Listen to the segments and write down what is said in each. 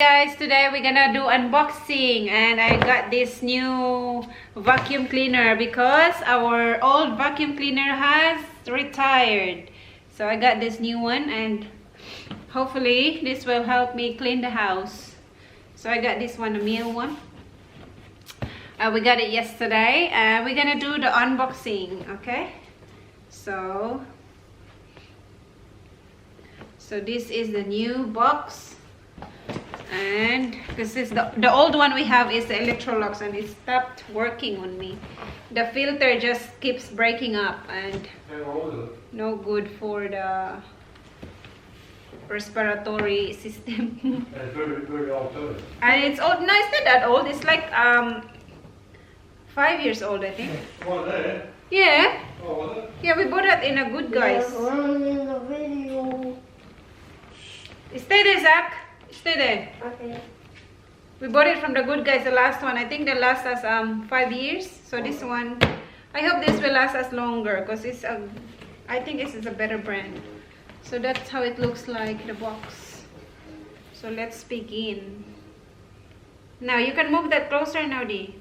Guys, today we're gonna do unboxing, and I got this new vacuum cleaner because our old vacuum cleaner has retired. So I got this new one, and hopefully this will help me clean the house. So I got this one, a Miele one. We got it yesterday, and we're gonna do the unboxing. Okay, so this is the new box. And this is the old one we have is the Electrolux, and it stopped working on me. The filter just keeps breaking up, and no good for the respiratory system. It's very old too. And it's old. No, it's not that old. It's like 5 years old, I think. One there? Yeah. Oh, was it? Yeah, we bought that in a Good Guys. In the video. Stay there, Zach. Stay there. Okay. We bought it from the Good Guys, the last one. I think they last us 5 years. So this one, I hope this will last us longer, because it's I think this is a better brand. So that's how it looks like, the box. So let's begin. Now you can move that closer now, Dee.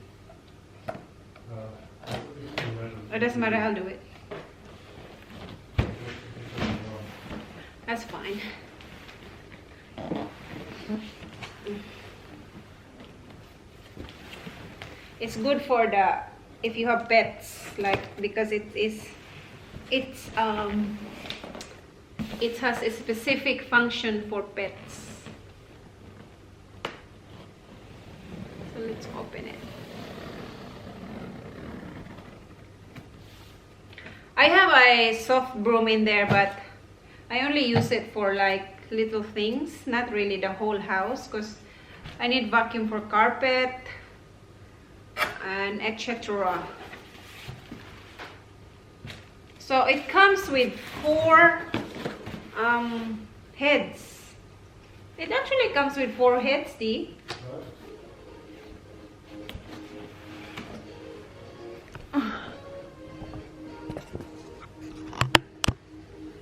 It doesn't matter, I'll do it. That's fine. It's good for the if you have pets, like, because it has a specific function for pets. So let's open it. I have a soft broom in there, but I only use it for like little things, not really the whole house, because I need vacuum for carpet and etc. So it comes with 4 heads. It actually comes with 4 heads, Dee.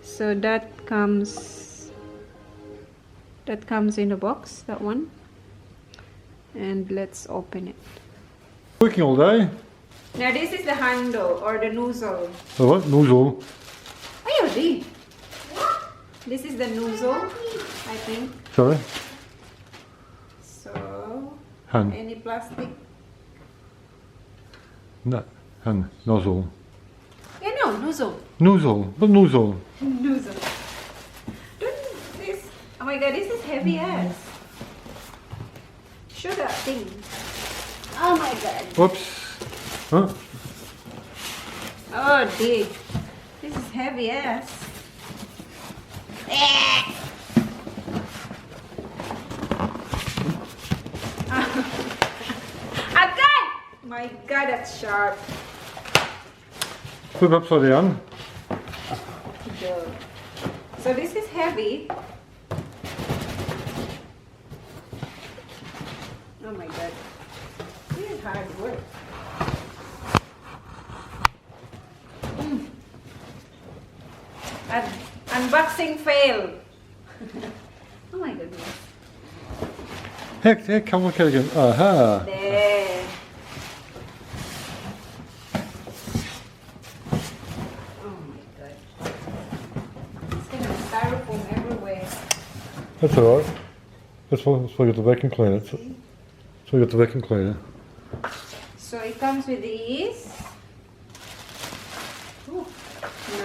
So that comes in the box, that one. And let's open it. Working all day. Now this is the handle or the nozzle. The what? Nozzle. Ayun, this is the nozzle, I think. Sorry. So Hand. any plastic? No. Hand. Nozzle. Yeah, no, nozzle. Nozzle. What nozzle? Nozzle. This. Oh my God, this is heavy ass. Show that thing. Oh my God. Whoops. Huh? Oh, dig. This is heavy ass. Agad! My God, that's sharp. Flip upside down. So this is heavy. Oh my God. This is hard work. Unboxing fail. Oh my goodness. Heck, come look at it again. Aha. There. Oh my God. It's gonna be styrofoam everywhere. That's alright. That's why you got the vacuum cleaner. So you got the vacuum cleaner. So it comes with these. Ooh,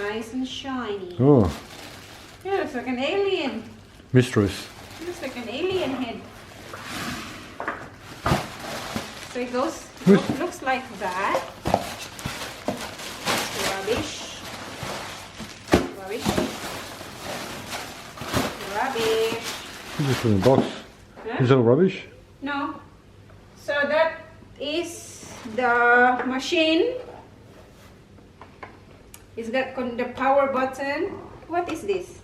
nice and shiny. Oh, Yeah, looks like an alien. mistress. Looks like an alien head. So it goes, looks like that. Rubbish. Rubbish. Rubbish. You just put in a box. Huh? Is that rubbish? No. So that is the machine. It's got the power button. What is this?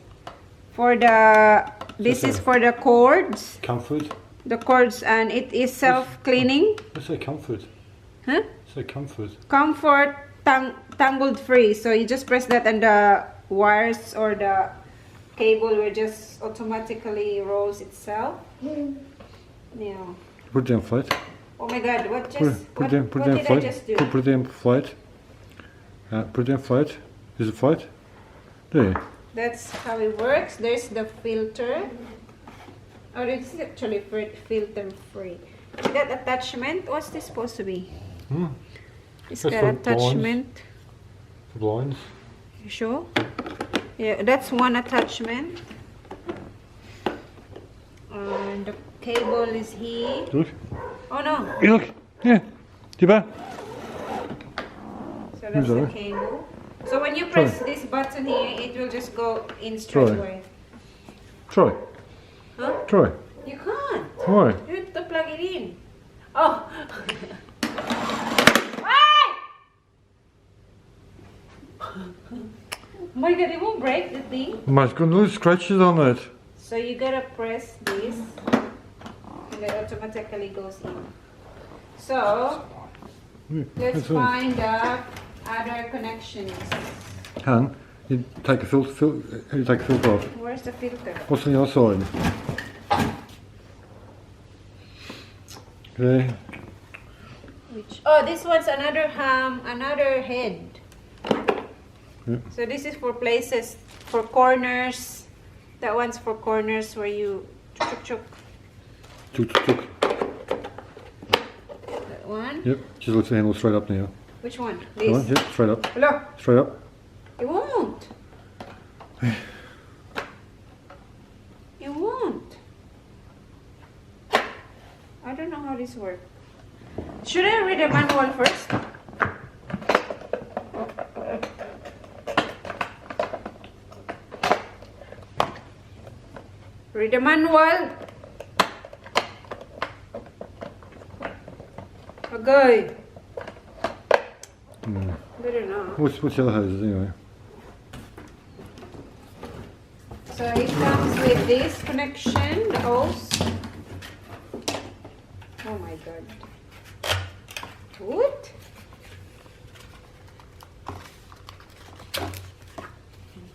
This is for the cords. Comfort. The cords, and it is self-cleaning. Let's say comfort. Huh? Say comfort. Comfort tangled free. So you just press that, and the wires or the cable will just automatically rolls itself. Now. Put it down flat. Oh my God! What Put just? it down, put what it down did flat. I just do? Put it down flat. Put it down flat. Is it flat? There. That's how it works. There's the filter. Oh, this is actually filter free. That attachment. What's this supposed to be? It's That's got for attachment. For blinds. You sure? Yeah, that's one attachment. And the cable is here. Look. Oh no. Hey, look. Yeah. Diba? So that's the cable. So when you press this button here, it will just go in straight away. Try. Huh? Try. You can't. Why? You have to plug it in. Oh. Ah! Oh my God, it won't break the thing. My got little scratches on it. So you gotta press this, and it automatically goes in. So let's find the other connections. Han, you take a filter. You take a filter off. Where's the filter? What's on the other side? Okay. Which? Oh, this one's another head. Yep. So this is for places, for corners. That one's for corners where you chuk. Tuk. That one. Yep. Just let the handle straight up now. Which one? Come on, This. yep, straight up. Hello. Straight up. It won't. It won't. I don't know how this works. Should I read the manual first? Read the manual. Okay. Better not. What's the other hoses anyway? So it comes with this connection, the hose. Oh my God. What?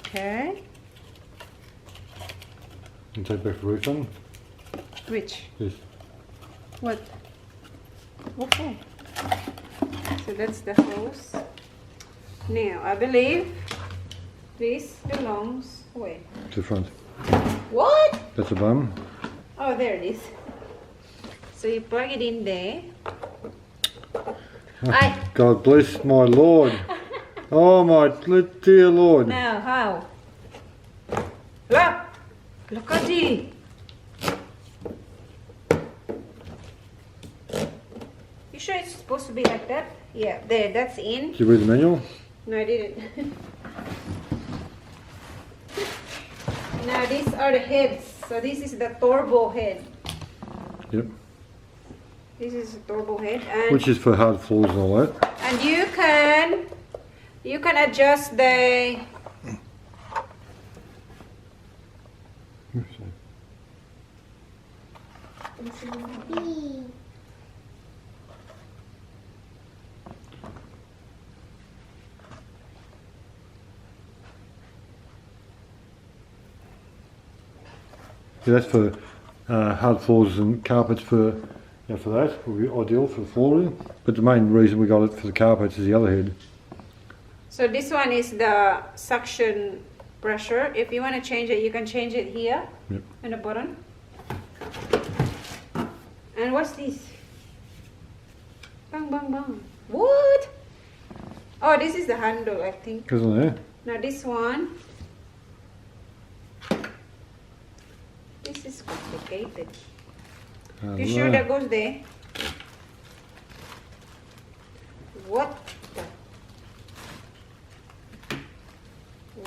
Okay. And take back the roof on. Which? This. What? Okay. So that's the hose. Now I believe this belongs where? To the front. What? That's the bum. Oh, there it is. So you plug it in there. God bless my Lord. Oh my dear Lord. Now how? Look at it. You sure it's supposed to be like that? Yeah, there, that's in. Did you read the manual? No, I didn't. Now these are the heads. So this is the turbo head. Yep. This is the turbo head, and Which is for hard floors and all that. and you can adjust the Yeah, that's for hard floors and carpets for that would be ideal for the flooring. But the main reason we got it for the carpets is the other head. So this one is the suction pressure. If you want to change it, you can change it here. Yep. On the bottom. And what's this? Bang bang bang. What? Oh, this is the handle, I think. Goes on there. Now this one. This is complicated. You sure that goes there? What?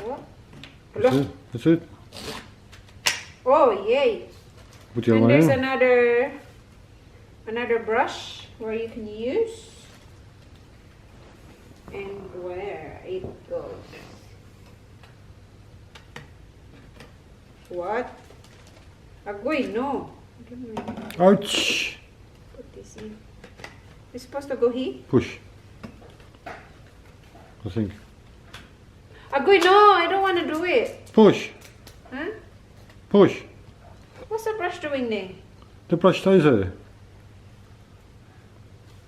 What? That's it. That's it. Oh, yay! Put the other And one there's in. another brush where you can use, and where it goes. What? Agoy, no. Ouch! Put this in. It's supposed to go here. Push. I think. Agoy, no, I don't want to do it. Push. Huh? Push. What's the brush doing there? The brush stays there.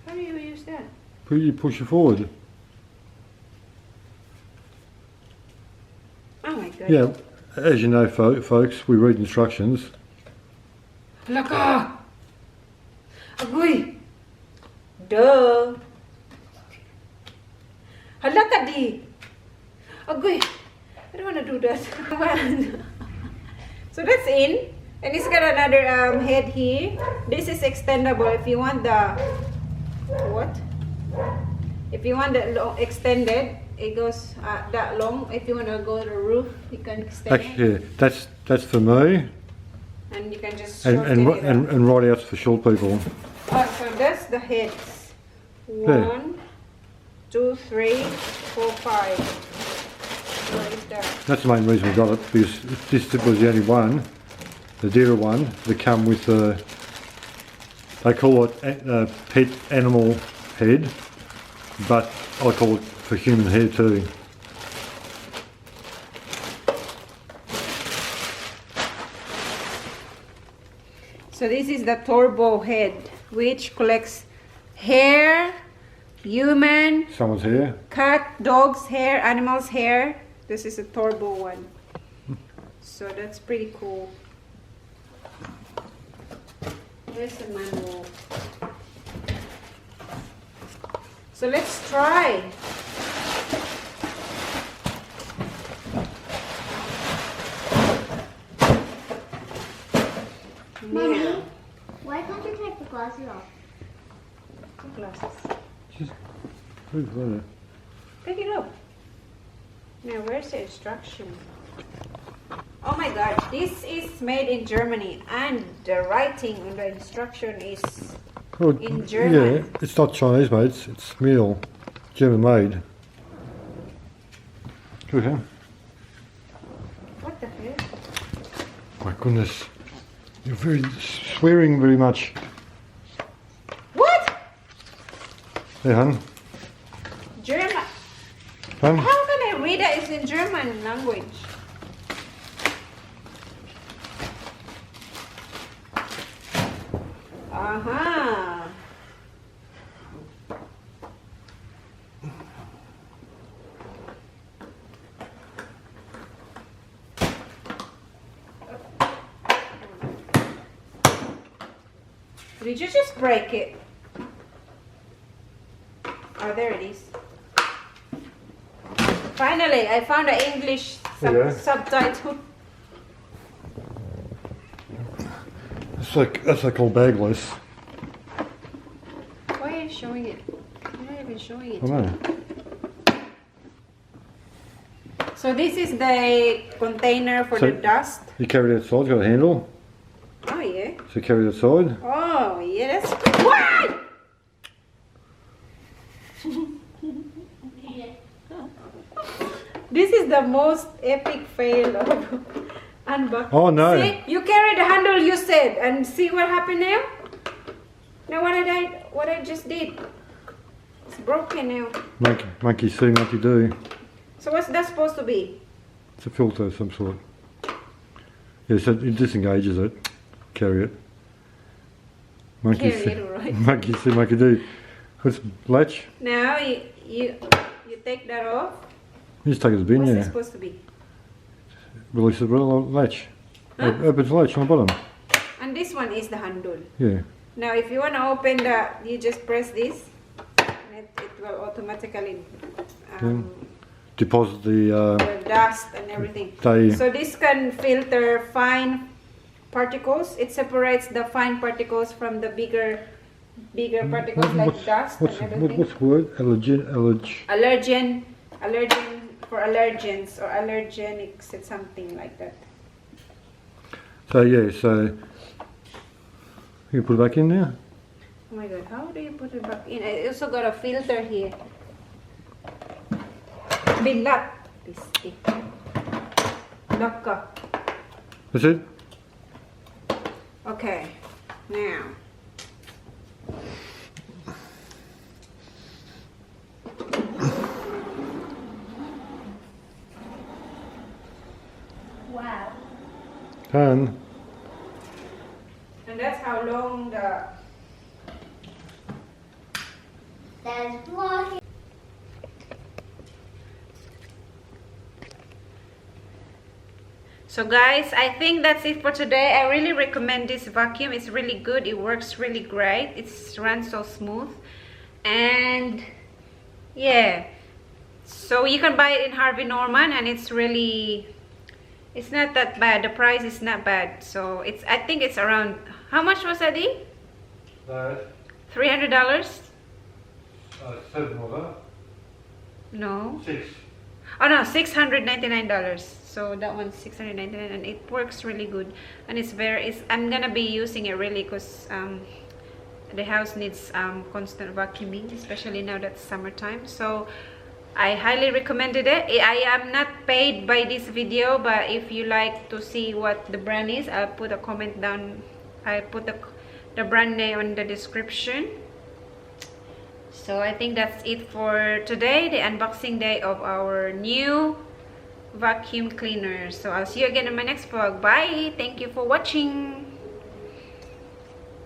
How do you use that? You push it forward. Oh my god. Yeah, as you know, folks, we read instructions. Laka! Agoy! Duh! Halaka di! Agoy! I don't want to do that. So that's in. And it's got another head here. This is extendable if you want the... What? If you want the long, extended, it goes that long. If you want to go to the roof, you can extend it. Yeah, that's for me. And you can just And shorten it up. and right out's for short people. Oh, so that's the heads. Yeah. 1, 2, 3, 4, 5. What is that? That's the main reason we got it, because this was the only one, the dearer one, that come with the, they call it a pet animal head, but I call it for human hair too. So this is the turbo head, which collects hair, human, Someone's hair. cat, dog's hair, animal's hair. This is a turbo one. So that's pretty cool. There's the manual. So let's try. Mommy, why can't you take the glasses off? Glasses. Just move there. Pick it up. Now, where's the instruction? Oh my god, this is made in Germany and the writing on the instruction is Well, in German. Yeah, it's not Chinese made, it's Miele, German made. Good, huh? What the hell? My goodness. You're very swearing very much. What? Hey, hun. German? Hun? How can I read it? It's in German language. Aha. Did you just break it? Oh, there it is. Finally, I found an English Yeah. subtitle. That's like called Bagless. Why are you showing it? You're not even showing it. I know. So this is the container for So- the dust. You carry it outside, got a handle, Oh yeah. so carry it outside. Oh yeah, that's what? This is the most epic fail of unboxing. Oh no. See, you carry the handle you said, and see what happened now. Now what I just did? It's broken now. Monkey see, monkey do. So what's that supposed to be? It's a filter of some sort. Yeah, so it disengages it. Carry it. Monkey Carry see, it, alright. monkey see, monkey do. What's latch? Now you take that off. You just take it to the bin, What's yeah. this supposed to be? Release the latch. Huh? Opens the latch on the bottom. And this one is the handle. Yeah. Now if you want to open the, you just press this and it will automatically Deposit the dust and everything. they So this can filter fine particles. It separates the fine particles from the bigger particles like dust and everything. what's the word? Allergen for allergens or allergenics, it's something like that. So yeah, so you put it back in there. Oh my god, how do you put it back in? I also got a filter here. Bilat. Pisti. Laka. That's it. Okay, now. Wow. Done. And that's how long up. That's vlogging. So guys, I think that's it for today. I really recommend this vacuum. It's really good. It works really great. It runs so smooth. And yeah, so you can buy it in Harvey Norman, and it's not that bad. The price is not bad. So I think it's around, how much was that, D? $300? 7 of that. No. 6. Oh no, $699. So that one's $699, and it works really good. And I'm gonna be using it really because the house needs constant vacuuming, especially now that's summertime. So I highly recommended it. I am not paid by this video, but if you like to see what the brand is, I'll put a comment down. I'll put the brand name on the description. So I think that's it for today, the unboxing day of our new vacuum cleaner. So I'll see you again in my next vlog. Bye. Thank you for watching.